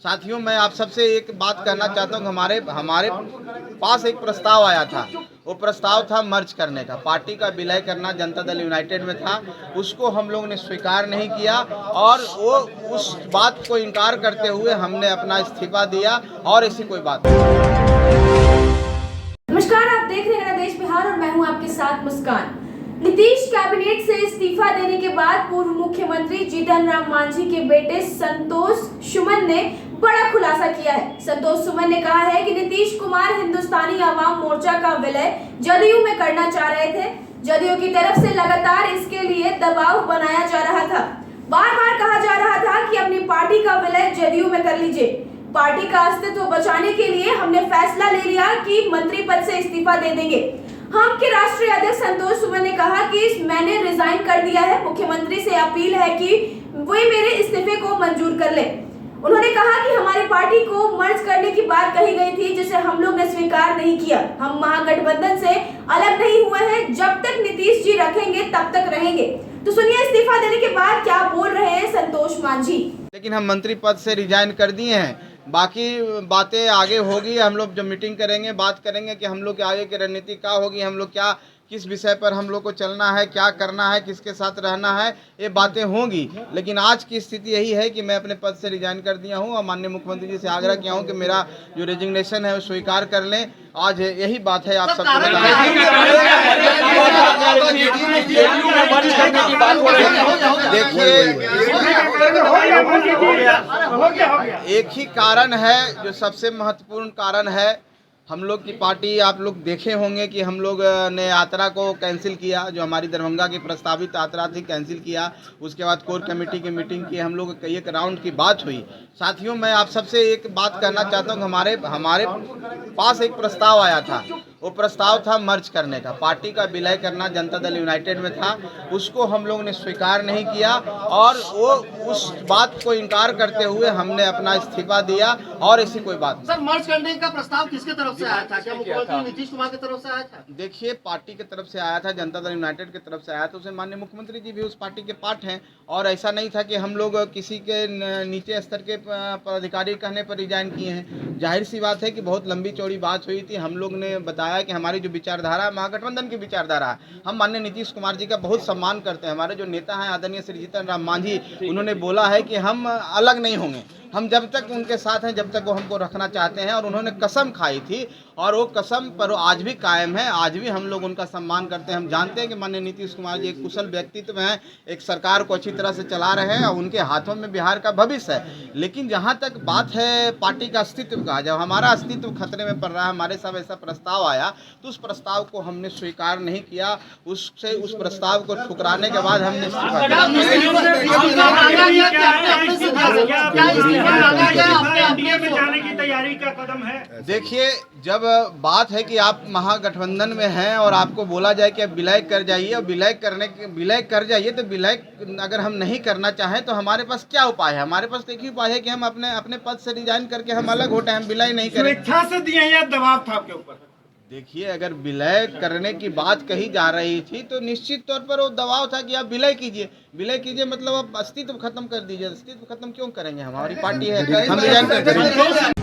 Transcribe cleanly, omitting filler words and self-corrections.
साथियों, मैं आप सबसे एक बात कहना चाहता हूँ कि हमारे पास एक प्रस्ताव आया था। वो प्रस्ताव था मर्ज करने का, पार्टी का विलय करना जनता दल यूनाइटेड में था। उसको हम लोगों ने स्वीकार नहीं किया और वो उस बात को इनकार करते हुए हमने अपना इस्तीफा दिया और ऐसी कोई बात नहीं। नमस्कार, आप देख रहे हैं देश बिहार और मैं हूं आपके साथ मुस्कान। नीतीश कैबिनेट से इस्तीफा देने के बाद पूर्व मुख्यमंत्री जीतन राम मांझी के बेटे संतोष सुमन ने बड़ा खुलासा किया है। संतोष सुमन ने कहा है कि नीतीश कुमार हिंदुस्तानी आवाम मोर्चा का विलय जदयू में करना चाह रहे थे। जदयू की तरफ से लगातार इसके लिए दबाव बनाया जा रहा था। बार बार कहा जा रहा था कि अपनी पार्टी का विलय जदयू में कर लीजिए। पार्टी का अस्तित्व बचाने के लिए हमने फैसला ले लिया कि मंत्री पद से इस्तीफा दे देंगे। हम के राष्ट्रीय अध्यक्ष संतोष सुमन ने कहा कि मैंने रिजाइन कर दिया है। मुख्यमंत्री से अपील है कि वे मेरे इस्तीफे को मंजूर कर लें। उन्होंने कहा कि हमारी पार्टी को मर्ज करने की बात कही गई थी, जिसे हम लोग ने स्वीकार नहीं किया। हम महागठबंधन से अलग नहीं हुए हैं। जब तक नीतीश जी रखेंगे तब तक रहेंगे। तो सुनिए इस्तीफा देने के बाद क्या बोल रहे हैं संतोष मांझी। लेकिन हम मंत्री पद से रिजाइन कर दिए हैं। बाकी बातें आगे होगी। हम लोग जब मीटिंग करेंगे, बात करेंगे कि हम लोग के आगे की रणनीति क्या होगी, हम लोग क्या किस विषय पर हम लोग को चलना है, क्या करना है, किसके साथ रहना है, ये बातें होंगी। लेकिन आज की स्थिति यही है कि मैं अपने पद से रिजाइन कर दिया हूँ और माननीय मुख्यमंत्री जी से आग्रह किया हूँ कि मेरा जो रेजिग्नेशन है वो स्वीकार कर लें। आज यही बात है। आप सबको देखिए, एक ही कारण है जो सबसे महत्वपूर्ण कारण है। हम लोग की पार्टी, आप लोग देखे होंगे कि हम लोग ने यात्रा को कैंसिल किया। जो हमारी दरभंगा की प्रस्तावित यात्रा थी, कैंसिल किया। उसके बाद कोर कमेटी की मीटिंग की, हम लोग एक राउंड की बात हुई। साथियों, मैं आप सबसे एक बात कहना चाहता हूँ कि हमारे पास एक प्रस्ताव आया था। वो प्रस्ताव था मर्ज करने का, पार्टी का विलय करना जनता दल यूनाइटेड में था। उसको हम लोगों ने स्वीकार नहीं किया और वो उस बात को इनकार करते हुए हमने अपना इस्तीफा दिया और ऐसी कोई बात नहीं। सर, मर्ज करने का प्रस्ताव किसके तरफ से आया था? क्या मुख्यमंत्री नीतीश कुमार की तरफ से आया था? देखिए, पार्टी की तरफ से आया था, जनता दल यूनाइटेड की तरफ से आया था। उसे माननीय मुख्यमंत्री जी भी उस पार्टी के पार्ट हैं और ऐसा नहीं था कि हम लोग किसी के नीचे स्तर के पदाधिकारी कहने पर रिजाइन किए हैं। जाहिर सी बात है कि बहुत लंबी चौड़ी बात हुई थी। हम लोग ने बताया कि हमारी जो विचारधारा, महागठबंधन की विचारधारा है, हम माननीय नीतीश कुमार जी का बहुत सम्मान करते हैं। हमारे जो नेता हैं आदरणीय श्री जीतन राम मांझी, उन्होंने बोला है कि हम अलग नहीं होंगे। हम जब तक उनके साथ हैं, जब तक वो हमको रखना चाहते हैं। और उन्होंने कसम खाई थी और वो कसम पर आज भी कायम है। आज भी हम लोग उनका सम्मान करते हैं। हम जानते हैं कि माननीय नीतीश कुमार जी एक कुशल व्यक्तित्व हैं, एक सरकार को अच्छी तरह से चला रहे हैं और उनके हाथों में बिहार का भविष्य है। लेकिन जहाँ तक बात है पार्टी का अस्तित्व का, जब हमारा अस्तित्व खतरे में पड़ रहा है, हमारे सब ऐसा प्रस्ताव आया तो उस प्रस्ताव को हमने स्वीकार नहीं किया। उस प्रस्ताव को ठुकराने के बाद हमने इस्तीफा जाने की तैयारी का कदम है। देखिए, जब बात है कि आप महागठबंधन में हैं और आपको बोला जाए कि आप विलय कर जाइए और विलय कर जाइए, तो विलय अगर हम नहीं करना चाहें तो हमारे पास क्या उपाय है? हमारे पास एक ही उपाय है कि हम अपने पद से रिजाइन करके हम अलग होते हैं, हम विलय नहीं करें। स्वेच्छा से दिए या दबाव था आपके ऊपर? देखिए, अगर विलय करने की बात कही जा रही थी तो निश्चित तौर पर वो दबाव था कि आप विलय कीजिए। विलय कीजिए मतलब आप अस्तित्व खत्म कर दीजिए। अस्तित्व खत्म क्यों करेंगे? हमारी पार्टी है, हम रिजाइन करते हैं।